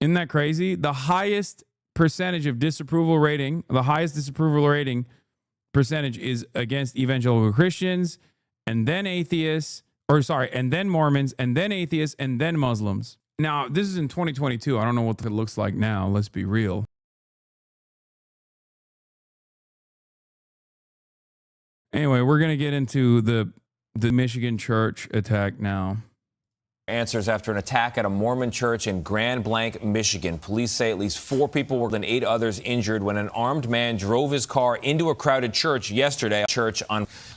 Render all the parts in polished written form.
Isn't that crazy? The highest percentage of disapproval rating, the highest disapproval rating percentage is against evangelical Christians, and then atheists, and then Mormons, and then atheists, and then Muslims. Now, this is in 2022. I don't know what it looks like now. Let's be real. Anyway, we're going to get into the Michigan church attack now. Answers after an attack at a Mormon church in Grand Blanc, Michigan. Police say at least 4 people were and 8 others injured when an armed man drove his car into a crowded church yesterday.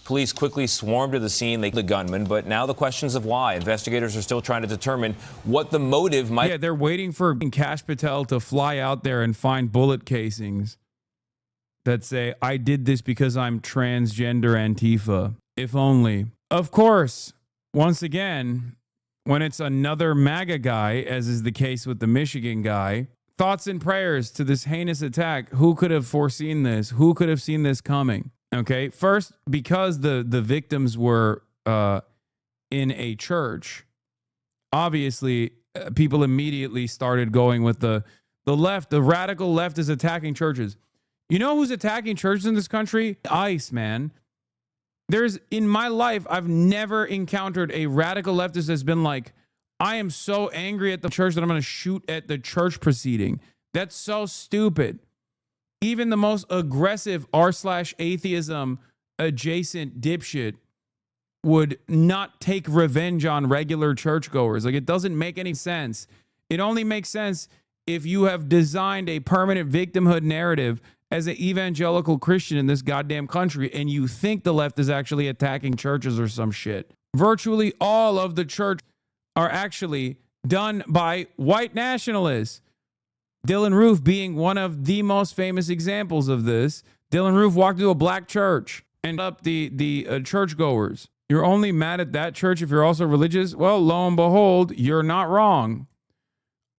Police quickly swarmed to the scene. They the gunman, but now the questions of why. Investigators are still trying to determine what the motive might. Yeah, they're waiting for Kash Patel to fly out there and find bullet casings that say, "I did this because I'm transgender Antifa." If only. Of course, once again, when it's another MAGA guy, as is the case with the Michigan guy, thoughts and prayers to this heinous attack. Who could have foreseen this? Who could have seen this coming? Okay, first, because the victims were in a church, obviously, people immediately started going with the left. The radical left is attacking churches. You know who's attacking churches in this country? ICE, man. In my life, I've never encountered a radical leftist that's been like, I am so angry at the church that I'm going to shoot at the church proceeding. That's so stupid. Even the most aggressive r/atheism adjacent dipshit would not take revenge on regular churchgoers. Like, it doesn't make any sense. It only makes sense if you have designed a permanent victimhood narrative as an evangelical Christian in this goddamn country, and you think the left is actually attacking churches or some shit. Virtually all of the church are actually done by white nationalists. Dylan Roof being one of the most famous examples of this. Dylan Roof walked into a black church and up the churchgoers. You're only mad at that church if you're also religious? Well, lo and behold, you're not wrong.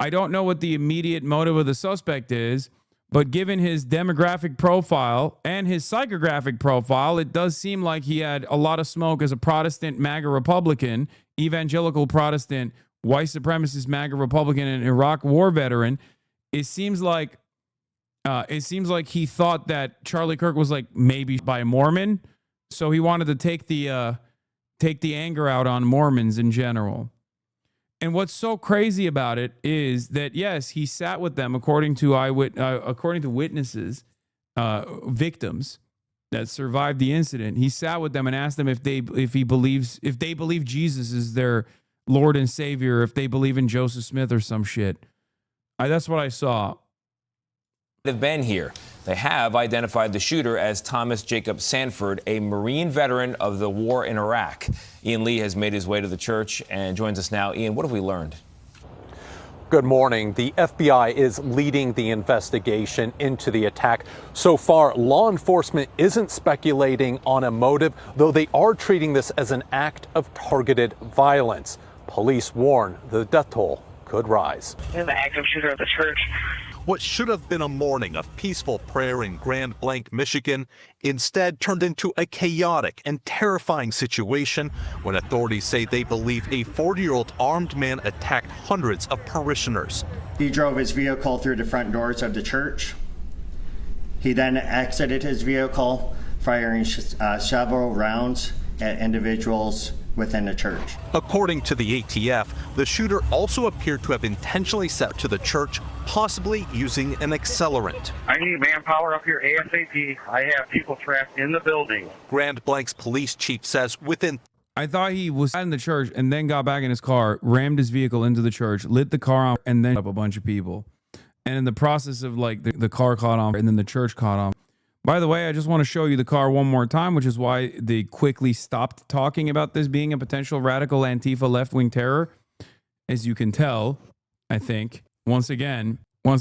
I don't know what the immediate motive of the suspect is, but given his demographic profile and his psychographic profile, it does seem like he had a lot of smoke as a Protestant MAGA Republican, evangelical Protestant, white supremacist MAGA Republican, and Iraq war veteran. It seems like he thought that Charlie Kirk was like maybe by a Mormon, so he wanted to take the anger out on Mormons in general. And what's so crazy about it is that, yes, he sat with them, according to witnesses, victims that survived the incident. He sat with them and asked them if they believe Jesus is their Lord and Savior, if they believe in Joseph Smith or some shit. That's what I saw. Have been here. They have identified the shooter as Thomas Jacob Sanford, a Marine veteran of the war in Iraq. Ian Lee has made his way to the church and joins us now. Ian, what have we learned? Good morning. The FBI is leading the investigation into the attack. So far, law enforcement isn't speculating on a motive, though they are treating this as an act of targeted violence. Police warn the death toll could rise. There's an active shooter at the church. What should have been a morning of peaceful prayer in Grand Blanc, Michigan, instead turned into a chaotic and terrifying situation when authorities say they believe a 40-year-old armed man attacked hundreds of parishioners. He drove his vehicle through the front doors of the church. He then exited his vehicle, firing several rounds at individuals within the church. According to the ATF, the shooter also appeared to have intentionally set to the church, possibly using an accelerant. I need manpower up here ASAP. I have people trapped in the building. Grand Blanc's police chief says within... I thought he was in the church and then got back in his car, rammed his vehicle into the church, lit the car on, and then up a bunch of people. And in the process of like the car caught on and then the church caught on. By the way, I just want to show you the car one more time, which is why they quickly stopped talking about this being a potential radical Antifa left-wing terror. As you can tell, I think, once again, going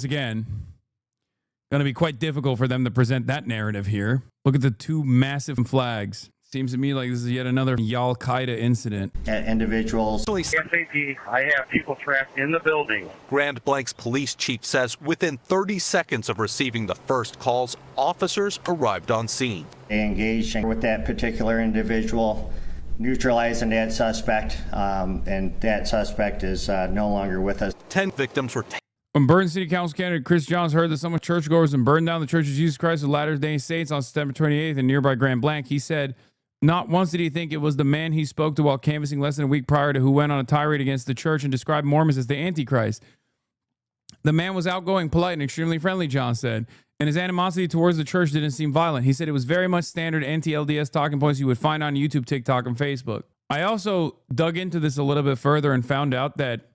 to be quite difficult for them to present that narrative here. Look at the two massive flags. Seems to me like this is yet another Al-Qaeda incident. Individuals. ASAP, I have people trapped in the building. Grand Blanc's police chief says within 30 seconds of receiving the first calls, officers arrived on scene. They engaged with that particular individual, neutralizing that suspect, and that suspect is no longer with us. 10 victims were taken. When Burton City Council candidate Chris Johns heard that some churchgoers had burned down the Church of Jesus Christ of Latter-day Saints on September 28th in nearby Grand Blanc, he said not once did he think it was the man he spoke to while canvassing less than a week prior to who went on a tirade against the church and described Mormons as the Antichrist. The man was outgoing, polite, and extremely friendly, John said, and his animosity towards the church didn't seem violent. He said it was very much standard anti-LDS talking points you would find on YouTube, TikTok, and Facebook. I also dug into this a little bit further and found out that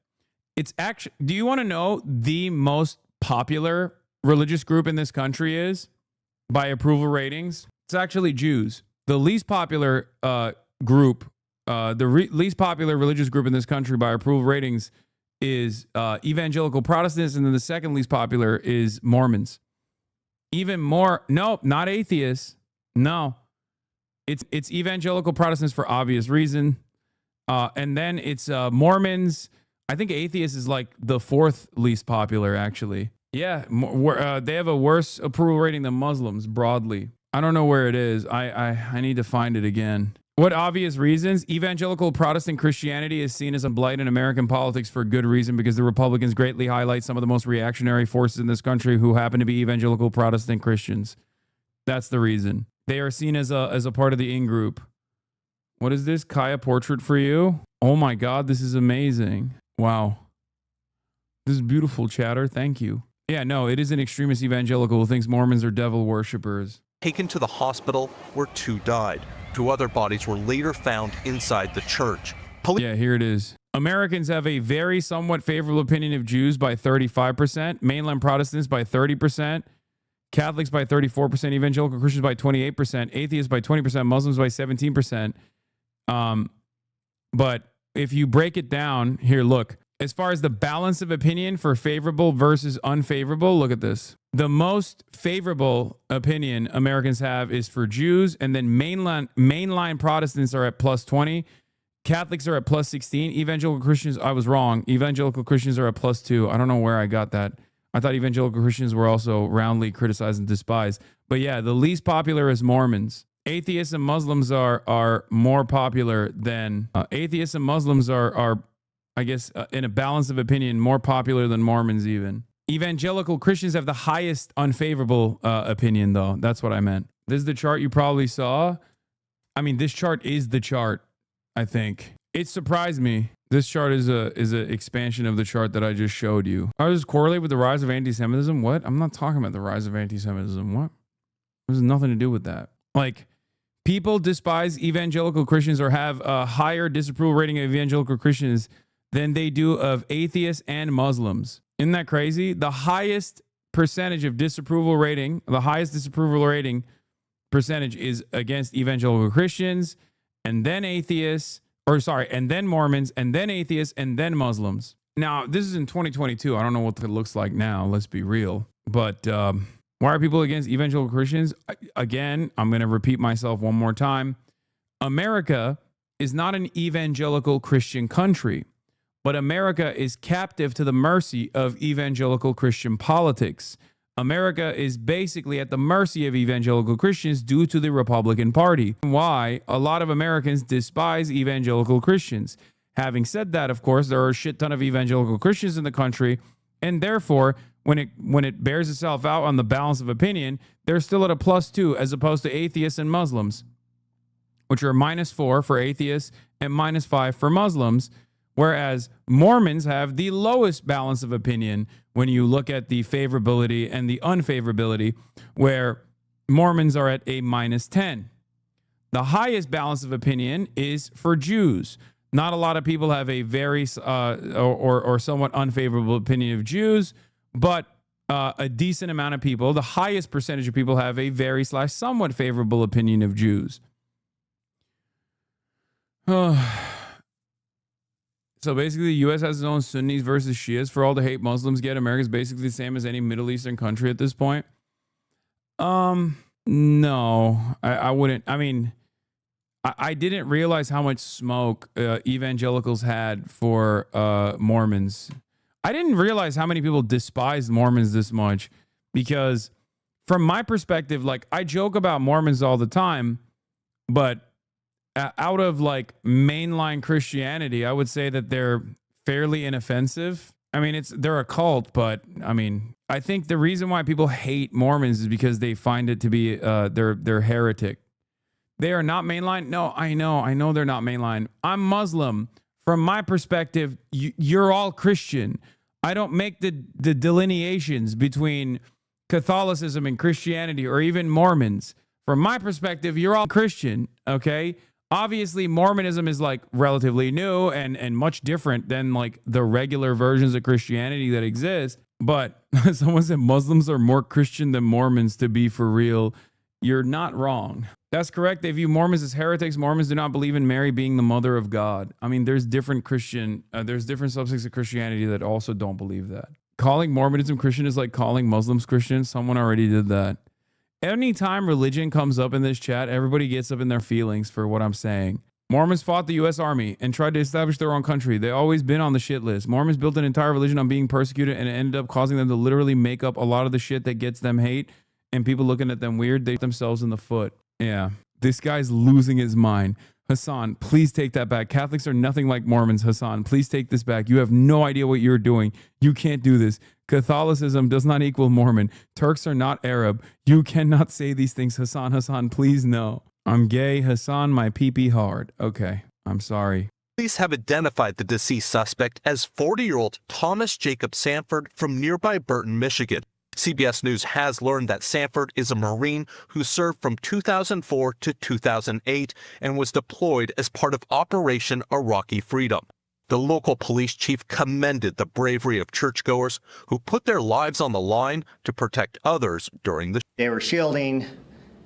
it's actually, do you want to know the most popular religious group in this country is by approval ratings? It's actually Jews. The least popular least popular religious group in this country by approval ratings is evangelical Protestants, and then the second least popular is Mormons. Even more, nope, not atheists. No, it's evangelical Protestants for obvious reason, and then it's Mormons. I think atheists is like the fourth least popular, actually. Yeah, they have a worse approval rating than Muslims broadly. I don't know where it is. I need to find it again. What obvious reasons? Evangelical Protestant Christianity is seen as a blight in American politics for good reason, because the Republicans greatly highlight some of the most reactionary forces in this country who happen to be evangelical Protestant Christians. That's the reason. They are seen as a part of the in-group. What is this? Kaya portrait for you? Oh my God, this is amazing. Wow. This is beautiful, chatter. Thank you. Yeah, no, it is an extremist evangelical who thinks Mormons are devil worshippers. Taken to the hospital where 2 died. 2 other bodies were later found inside the church. Yeah, here it is. Americans have a very somewhat favorable opinion of Jews by 35%, mainline Protestants by 30%, Catholics by 34%, evangelical Christians by 28%, atheists by 20%, Muslims by 17%. But if you break it down, here, look. As far as the balance of opinion for favorable versus unfavorable, look at this. The most favorable opinion Americans have is for Jews, and then mainline Protestants are at plus 20. Catholics are at plus 16. Evangelical Christians, I was wrong. Evangelical Christians are at plus 2. I don't know where I got that. I thought evangelical Christians were also roundly criticized and despised. But yeah, the least popular is Mormons. Atheists and Muslims are more popular than atheists and Muslims are I guess in a balance of opinion, more popular than Mormons even. Evangelical Christians have the highest unfavorable opinion, though. That's what I meant. This is the chart you probably saw. I mean, this chart is the chart, I think. It surprised me. This chart is an expansion of the chart that I just showed you. How does this correlate with the rise of anti-Semitism? What? I'm not talking about the rise of anti-Semitism. What? There's nothing to do with that. Like, people despise evangelical Christians or have a higher disapproval rating of evangelical Christians than they do of atheists and Muslims. Isn't that crazy? The highest percentage of disapproval rating, the highest disapproval rating percentage is against evangelical Christians, and then atheists, and then Mormons, and then atheists, and then Muslims. Now, this is in 2022. I don't know what it looks like now. Let's be real. But why are people against evangelical Christians? Again, I'm going to repeat myself one more time. America is not an evangelical Christian country, but America is captive to the mercy of evangelical Christian politics. America is basically at the mercy of evangelical Christians due to the Republican Party. Why a lot of Americans despise evangelical Christians. Having said that, of course, there are a shit ton of evangelical Christians in the country, and therefore, when it bears itself out on the balance of opinion, they're still at a +2 as opposed to atheists and Muslims, which are -4 for atheists and -5 for Muslims. Whereas Mormons have the lowest balance of opinion when you look at the favorability and the unfavorability, where Mormons are at a -10. The highest balance of opinion is for Jews. Not a lot of people have a very or somewhat unfavorable opinion of Jews, but a decent amount of people, the highest percentage of people, have a very / somewhat favorable opinion of Jews. So basically, the U.S. has its own Sunnis versus Shias. For all the hate Muslims get, America is basically the same as any Middle Eastern country at this point. No, I wouldn't. I mean, I didn't realize how much smoke evangelicals had for Mormons. I didn't realize how many people despised Mormons this much, because from my perspective, like, I joke about Mormons all the time, but out of like mainline Christianity, I would say that they're fairly inoffensive. I mean, they're a cult, but I mean, I think the reason why people hate Mormons is because they find it to be they're heretic. They are not mainline. No, I know they're not mainline. I'm Muslim. From my perspective, you're all Christian. I don't make the delineations between Catholicism and Christianity or even Mormons. From my perspective, you're all Christian, okay? Obviously, Mormonism is like relatively new and much different than like the regular versions of Christianity that exist. But someone said Muslims are more Christian than Mormons, to be for real. You're not wrong. That's correct. They view Mormons as heretics. Mormons do not believe in Mary being the mother of God. I mean, there's different subsects of Christianity that also don't believe that. Calling Mormonism Christian is like calling Muslims Christian. Someone already did that. Anytime religion comes up in this chat, everybody gets up in their feelings for what I'm saying. Mormons fought the U.S. Army and tried to establish their own country. They've always been on the shit list. Mormons built an entire religion on being persecuted, and it ended up causing them to literally make up a lot of the shit that gets them hate, and people looking at them weird, they themselves in the foot. Yeah, this guy's losing his mind. Hasan, please take that back. Catholics are nothing like Mormons, Hasan. Please take this back. You have no idea what you're doing. You can't do this. Catholicism does not equal Mormon. Turks are not Arab. You cannot say these things, Hasan. Hasan, please no. I'm gay. Hasan, my pee-pee hard. Okay, I'm sorry. Police have identified the deceased suspect as 40-year-old Thomas Jacob Sanford from nearby Burton, Michigan. CBS News has learned that Sanford is a Marine who served from 2004 to 2008 and was deployed as part of Operation Iraqi Freedom. The local police chief commended the bravery of churchgoers who put their lives on the line to protect others during the. They were shielding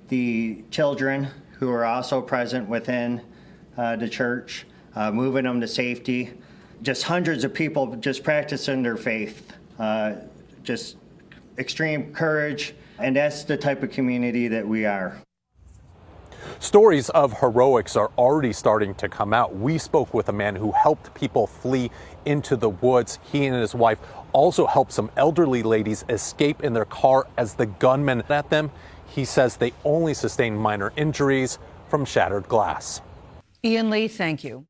the children who were also present within the church, moving them to safety. Just hundreds of people just practicing their faith, just extreme courage, and that's the type of community that we are. Stories of heroics are already starting to come out. We spoke with a man who helped people flee into the woods. He and his wife also helped some elderly ladies escape in their car as the gunman at them. He says they only sustained minor injuries from shattered glass. Ian Lee, thank you.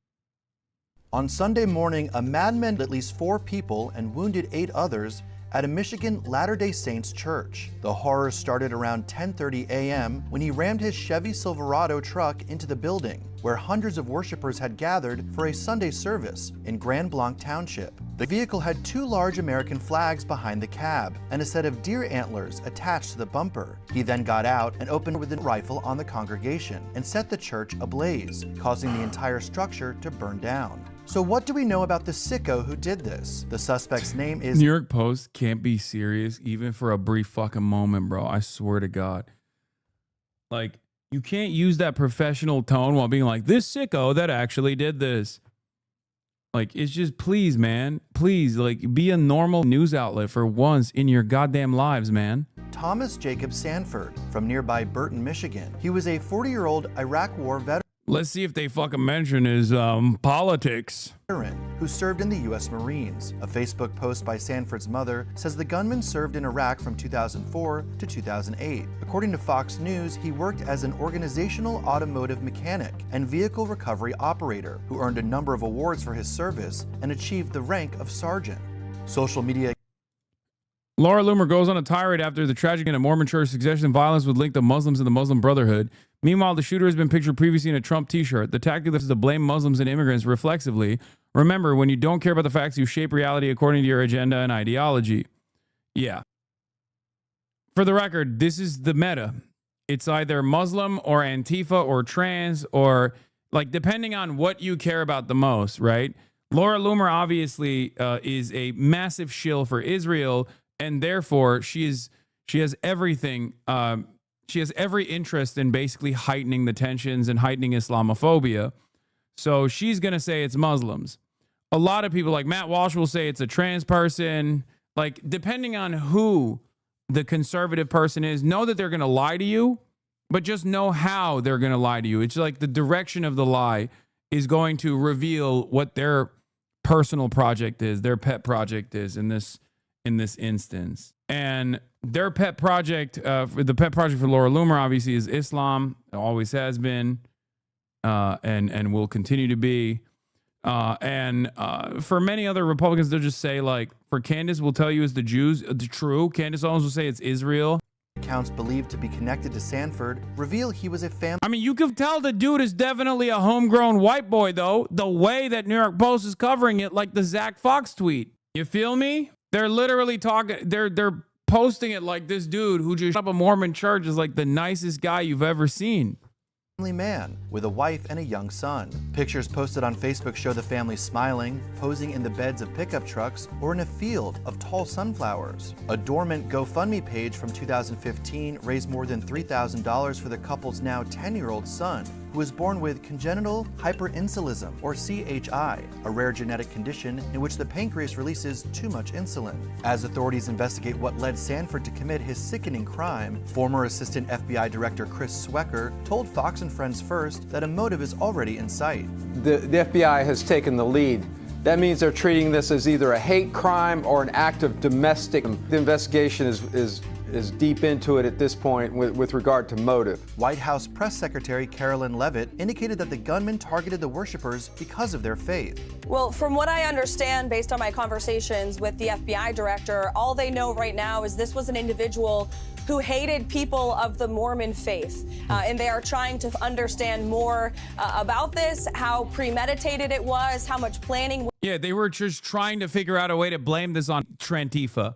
On Sunday morning, a madman at least 4 people and wounded 8 others at a Michigan Latter-day Saints church. The horror started around 10:30 a.m. when he rammed his Chevy Silverado truck into the building, where hundreds of worshipers had gathered for a Sunday service in Grand Blanc Township. The vehicle had 2 large American flags behind the cab and a set of deer antlers attached to the bumper. He then got out and opened with a rifle on the congregation and set the church ablaze, causing the entire structure to burn down. So what do we know about the sicko who did this? The suspect's name is... New York Post can't be serious even for a brief fucking moment, bro. I swear to God. Like, you can't use that professional tone while being like, this sicko that actually did this. Like, it's just, please, man. Please, like, be a normal news outlet for once in your goddamn lives, man. Thomas Jacob Sanford from nearby Burton, Michigan. He was a 40-year-old Iraq War veteran. Let's see if they fucking mention his politics. Who served in the U.S. Marines. A Facebook post by Sanford's mother says the gunman served in Iraq from 2004 to 2008. According to Fox News, he worked as an organizational automotive mechanic and vehicle recovery operator who earned a number of awards for his service and achieved the rank of sergeant. Social media. Laura Loomer goes on a tirade after the tragic in a Mormon church suggesting violence would link the Muslims and the Muslim Brotherhood. Meanwhile, the shooter has been pictured previously in a Trump t-shirt. The tactic is to blame Muslims and immigrants reflexively. Remember, when you don't care about the facts, you shape reality according to your agenda and ideology. Yeah. For the record, this is the meta. It's either Muslim or Antifa or trans or, like, depending on what you care about the most, right? Laura Loomer obviously is a massive shill for Israel, and therefore she has everything. She has every interest in basically heightening the tensions and heightening Islamophobia. So she's going to say it's Muslims. A lot of people like Matt Walsh will say it's a trans person. Like, depending on who the conservative person is, know that they're going to lie to you, but just know how they're going to lie to you. It's like the direction of the lie is going to reveal what their personal project is, their pet project is in this instance. And their pet project, the pet project for Laura Loomer, obviously, is Islam. It always has been, and will continue to be. And for many other Republicans, they'll just say, like, for Candace will tell you it's the Jews. True. Candace Owens will say it's Israel. Accounts believed to be connected to Sanford reveal he was a family. I mean, you can tell the dude is definitely a homegrown white boy, though, the way that New York Post is covering it, like the Zach Fox tweet. You feel me? They're literally talking, they're posting it like this dude who just shut up a Mormon church is like the nicest guy you've ever seen. Man with a wife and a young son. Pictures posted on Facebook show the family smiling, posing in the beds of pickup trucks or in a field of tall sunflowers. A dormant GoFundMe page from 2015 raised more than $3,000 for the couple's now 10-year-old son, who was born with congenital hyperinsulinism, or CHI, a rare genetic condition in which the pancreas releases too much insulin. As authorities investigate what led Sanford to commit his sickening crime, former Assistant FBI Director Chris Swecker told Fox and Friends First that a motive is already in sight. The FBI has taken the lead. That means they're treating this as either a hate crime or an act of domestic. The investigation is deep into it at this point with regard to motive. White House Press Secretary Carolyn Leavitt indicated that the gunman targeted the worshipers because of their faith. Well, from what I understand, based on my conversations with the FBI director, all they know right now is this was an individual who hated people of the Mormon faith. And they are trying to understand more about this, how premeditated it was, how much planning. Yeah, they were just trying to figure out a way to blame this on Trantifa.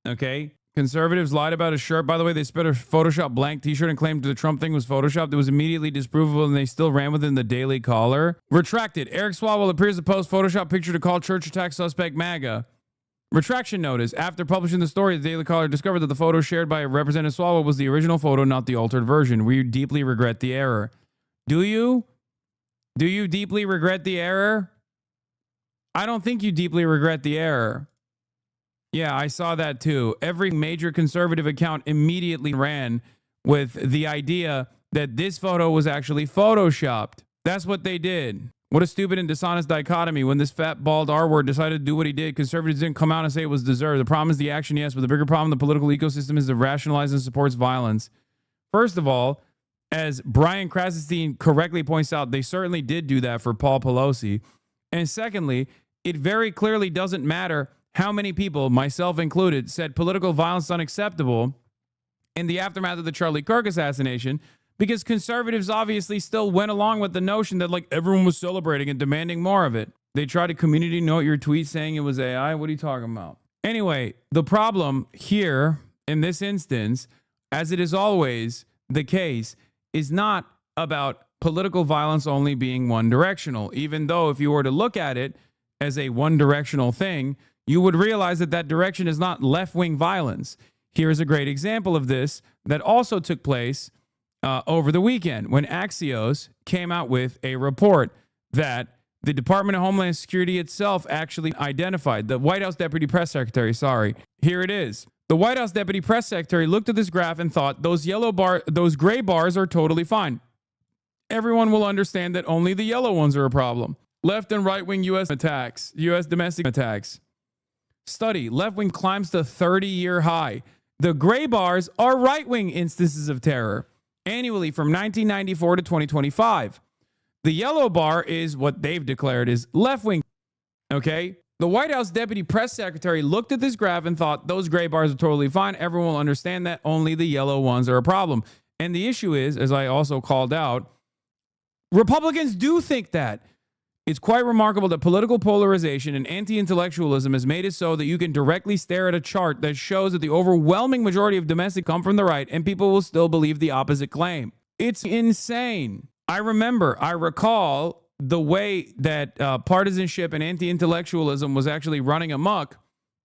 Okay? Conservatives lied about a shirt. By the way, they spit a Photoshop blank t-shirt and claimed the Trump thing was Photoshopped. It was immediately disprovable, and they still ran within the Daily Caller. Retracted. Eric Swalwell appears to post Photoshop picture to call church attack suspect MAGA. Retraction notice. After publishing the story, the Daily Caller discovered that the photo shared by Representative Swalwell was the original photo, not the altered version. We deeply regret the error. Do you? Do you deeply regret the error? I don't think you deeply regret the error. Yeah, I saw that too. Every major conservative account immediately ran with the idea that this photo was actually photoshopped. That's what they did. What a stupid and dishonest dichotomy. When this fat, bald R-word decided to do what he did, conservatives didn't come out and say it was deserved. The problem is the action, yes, but the bigger problem in the political ecosystem is it rationalizes and supports violence. First of all, as Brian Krassenstein correctly points out, they certainly did do that for Paul Pelosi. And secondly, it very clearly doesn't matter how many people, myself included, said political violence is unacceptable in the aftermath of the Charlie Kirk assassination, because conservatives obviously still went along with the notion that like everyone was celebrating and demanding more of it. They tried to community note your tweet saying it was AI. What are you talking about? Anyway, the problem here in this instance, as it is always the case, is not about political violence only being one directional, even though if you were to look at it as a one directional thing, you would realize that that direction is not left-wing violence. Here's a great example of this that also took place over the weekend when Axios came out with a report that the Department of Homeland Security itself actually identified. The White House Deputy Press Secretary, here it is. The White House Deputy Press Secretary looked at this graph and thought those gray bars are totally fine. Everyone will understand that only the yellow ones are a problem. Left and right-wing U.S. domestic attacks. Study, left-wing climbs to 30-year high. The gray bars are right-wing instances of terror annually from 1994 to 2025. The yellow bar is what they've declared is left-wing. Okay? The White House Deputy Press Secretary looked at this graph and thought those gray bars are totally fine. Everyone will understand that only the yellow ones are a problem. And the issue is, as I also called out, Republicans do think that. It's quite remarkable that political polarization and anti-intellectualism has made it so that you can directly stare at a chart that shows that the overwhelming majority of domestic come from the right, and people will still believe the opposite claim. It's insane. I recall the way that partisanship and anti-intellectualism was actually running amok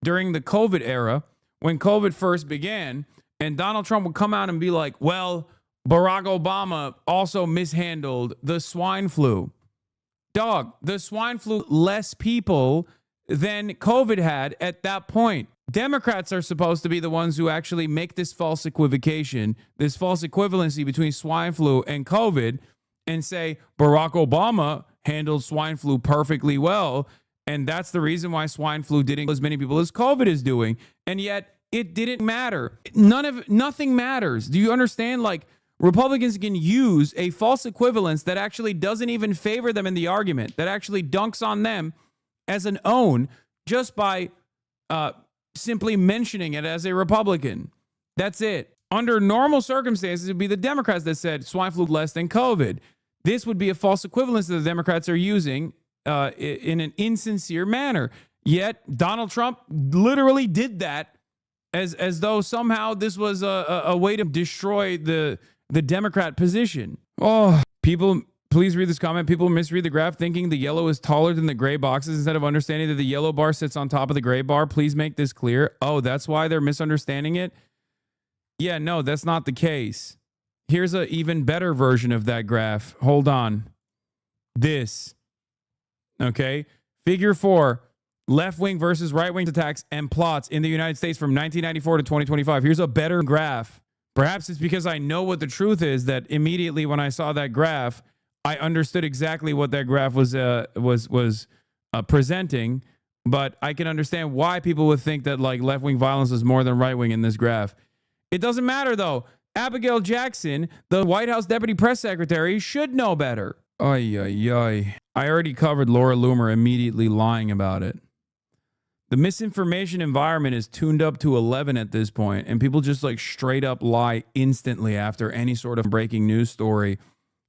during the COVID era when COVID first began, and Donald Trump would come out and be like, well, Barack Obama also mishandled the swine flu. Dog, the swine flu less people than COVID had at that point. Democrats are supposed to be the ones who actually make this false equivocation, this false equivalency between swine flu and COVID, and say Barack Obama handled swine flu perfectly well, and that's the reason why swine flu didn't kill as many people as COVID is doing. And yet it didn't matter. Nothing matters. Do you understand? Like, Republicans can use a false equivalence that actually doesn't even favor them in the argument, that actually dunks on them as an own just by simply mentioning it as a Republican. That's it. Under normal circumstances, it would be the Democrats that said swine flu less than COVID. This would be a false equivalence that the Democrats are using in an insincere manner. Yet Donald Trump literally did that as though somehow this was a way to destroy the Democrat position. Oh, people, please read this comment. People misread the graph thinking the yellow is taller than the gray boxes instead of understanding that the yellow bar sits on top of the gray bar. Please make this clear. Oh, that's why they're misunderstanding it? Yeah, no, that's not the case. Here's an even better version of that graph. Hold on. This. Okay? Figure 4. Left-wing versus right-wing attacks and plots in the United States from 1994 to 2025. Here's a better graph. Perhaps it's because I know what the truth is that immediately when I saw that graph, I understood exactly what that graph was presenting. But I can understand why people would think that like left-wing violence is more than right-wing in this graph. It doesn't matter though. Abigail Jackson, the White House Deputy Press Secretary, should know better. Ay, ay, ay. I already covered Laura Loomer immediately lying about it. The misinformation environment is tuned up to 11 at this point, and people just like straight up lie instantly after any sort of breaking news story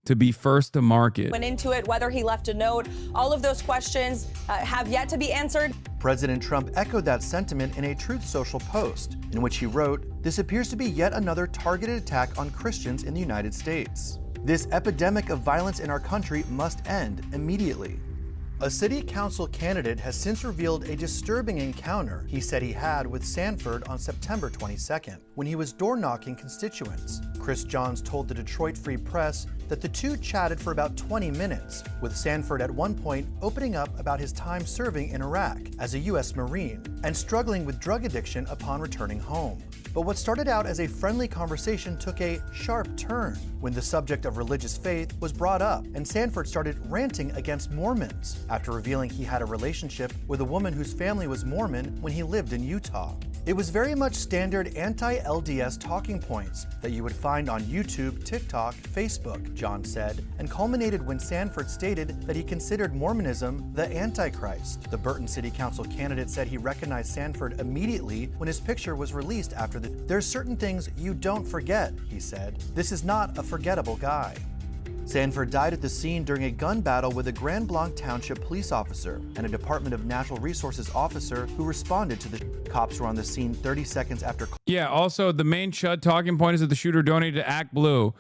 to be first to market. Went into it, whether he left a note, all of those questions have yet to be answered. President Trump echoed that sentiment in a Truth Social post, in which he wrote, "This appears to be yet another targeted attack on Christians in the United States. This epidemic of violence in our country must end immediately." A city council candidate has since revealed a disturbing encounter he said he had with Sanford on September 22nd, when he was door-knocking constituents. Chris Johns told the Detroit Free Press that the two chatted for about 20 minutes, with Sanford at one point opening up about his time serving in Iraq as a U.S. Marine and struggling with drug addiction upon returning home. But what started out as a friendly conversation took a sharp turn when the subject of religious faith was brought up and Sanford started ranting against Mormons after revealing he had a relationship with a woman whose family was Mormon when he lived in Utah. It was very much standard anti-LDS talking points that you would find on YouTube, TikTok, Facebook, John said, and culminated when Sanford stated that he considered Mormonism the Antichrist. The Burton City Council candidate said he recognized Sanford immediately when his picture was released after the "There's certain things you don't forget," he said. "This is not a forgettable guy." Sanford died at the scene during a gun battle with a Grand Blanc Township police officer and a Department of Natural Resources officer who responded to the cops were on the scene 30 seconds after. Yeah, also the main Chud talking point is that the shooter donated to Act Blue.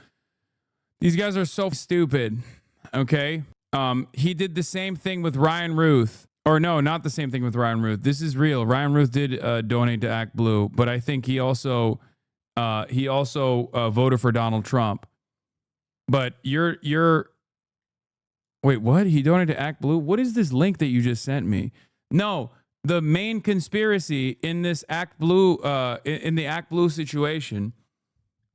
These guys are so stupid, okay? He did the same thing with Ryan Ruth. Or no, not the same thing with Ryan Ruth. This is real. Ryan Ruth did donate to Act Blue, but I think he also voted for Donald Trump. But you're wait, what? He donated to Act Blue? What is this link that you just sent me? No, the main conspiracy in this Act Blue, in the Act Blue situation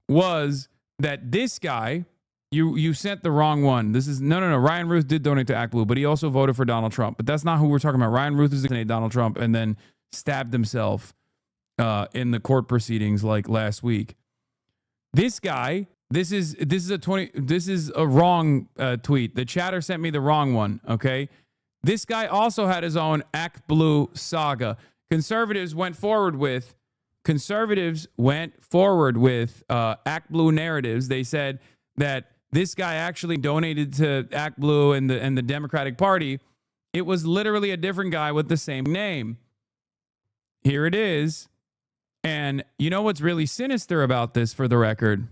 was that this guy, you sent the wrong one. This is no. Ryan Ruth did donate to Act Blue, but he also voted for Donald Trump. But that's not who we're talking about. Ryan Ruth is going to Donald Trump and then stabbed himself in the court proceedings like last week. This guy. This is a wrong tweet. The chatter sent me the wrong one, okay? This guy also had his own Act Blue saga. Conservatives went forward with Act Blue narratives. They said that this guy actually donated to Act Blue and the Democratic Party. It was literally a different guy with the same name. Here it is. And you know what's really sinister about this, for the record?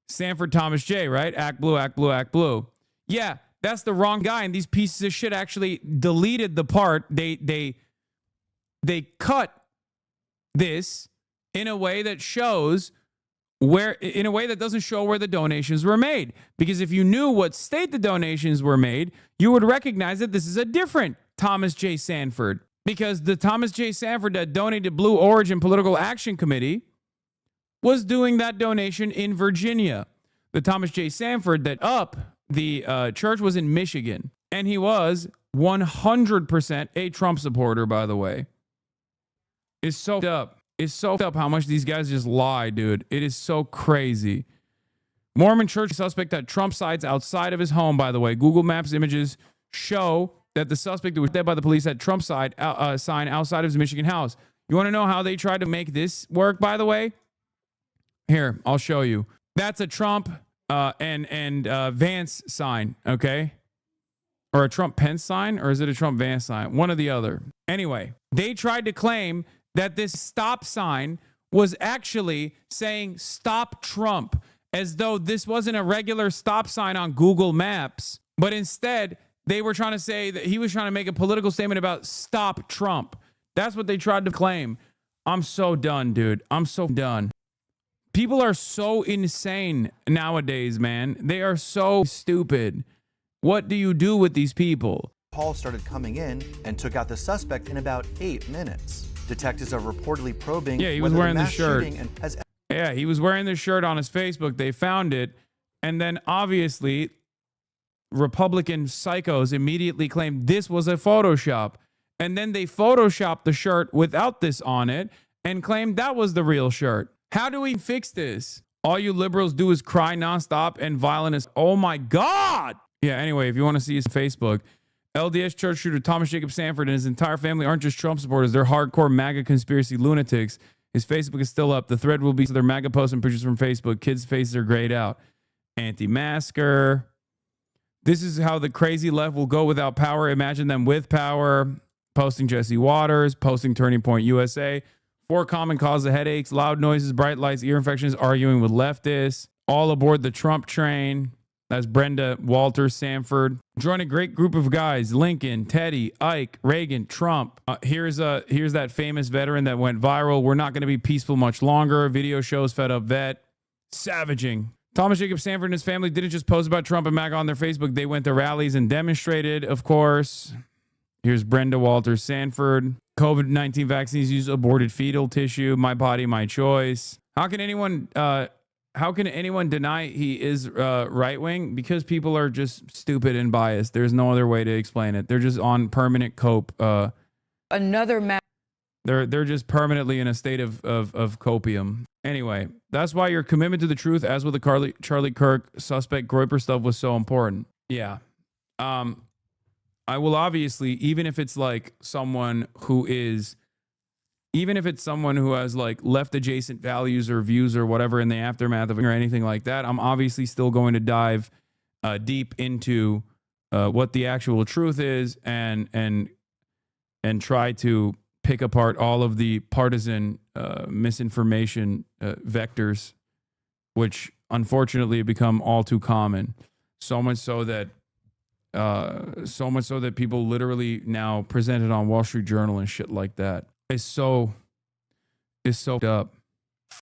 Sanford Thomas J, right? Act Blue, Act Blue, Act Blue. Yeah, that's the wrong guy. And these pieces of shit actually deleted the part. They cut this in a way that shows in a way that doesn't show where the donations were made. Because if you knew what state the donations were made, you would recognize that this is a different Thomas J. Sanford. Because the Thomas J. Sanford that donated Blue Origin Political Action Committee was doing that donation in Virginia. The Thomas J. Sanford that the church was in Michigan. And he was 100% a Trump supporter, by the way. It's so up. It's so up how much these guys just lie, dude. It is so crazy. Mormon church suspect at Trump sites outside of his home, by the way. Google Maps images show that the suspect was dead by the police at Trump sign outside of his Michigan house. You want to know how they tried to make this work, by the way? Here, I'll show you. That's a Trump and Vance sign, okay? Or a Trump Pence sign, or is it a Trump Vance sign? One or the other. Anyway, they tried to claim that this stop sign was actually saying stop Trump, as though this wasn't a regular stop sign on Google Maps, but instead they were trying to say that he was trying to make a political statement about stop Trump. That's what they tried to claim. I'm so done, dude. I'm so done. People are so insane nowadays, man. They are so stupid. What do you do with these people? Paul started coming in and took out the suspect in about 8 minutes. Detectives are reportedly probing. Yeah, he was wearing the mass shirt. shooting has Yeah, he was wearing this shirt on his Facebook. They found it. And then obviously, Republican psychos immediately claimed this was a Photoshop. And then they Photoshopped the shirt without this on it and claimed that was the real shirt. How do we fix this? All you liberals do is cry nonstop and violent as, oh my God. Yeah, anyway, if you want to see his Facebook, LDS church shooter Thomas Jacob Sanford and his entire family aren't just Trump supporters. They're hardcore MAGA conspiracy lunatics. His Facebook is still up. The thread will be their MAGA posts and pictures from Facebook. Kids' faces are grayed out. Anti-masker. This is how the crazy left will go without power. Imagine them with power. Posting Jesse Waters. Posting Turning Point USA. 4 common causes of headaches, loud noises, bright lights, ear infections, arguing with leftists. All aboard the Trump train. That's Brenda, Walter, Sanford. Join a great group of guys. Lincoln, Teddy, Ike, Reagan, Trump. Here's that famous veteran that went viral. We're not going to be peaceful much longer. Video shows fed up vet. Savaging. Thomas Jacob Sanford and his family didn't just post about Trump and MAGA on their Facebook. They went to rallies and demonstrated, of course. Here's Brenda, Walter, Sanford. COVID-19 vaccines use aborted fetal tissue. My body, my choice. How can anyone deny he is right-wing? Because people are just stupid and biased. There's no other way to explain it. They're just on permanent cope. They're just permanently in a state of copium. Anyway, that's why your commitment to the truth, as with the Charlie Kirk suspect Groyper stuff, was so important. Yeah. I will obviously, even if it's someone who has like left adjacent values or views or whatever in the aftermath of it or anything like that, I'm obviously still going to dive deep into what the actual truth is and try to pick apart all of the partisan misinformation vectors, which unfortunately have become all too common. So much so that people literally now present it on Wall Street Journal and shit like that. It's so up.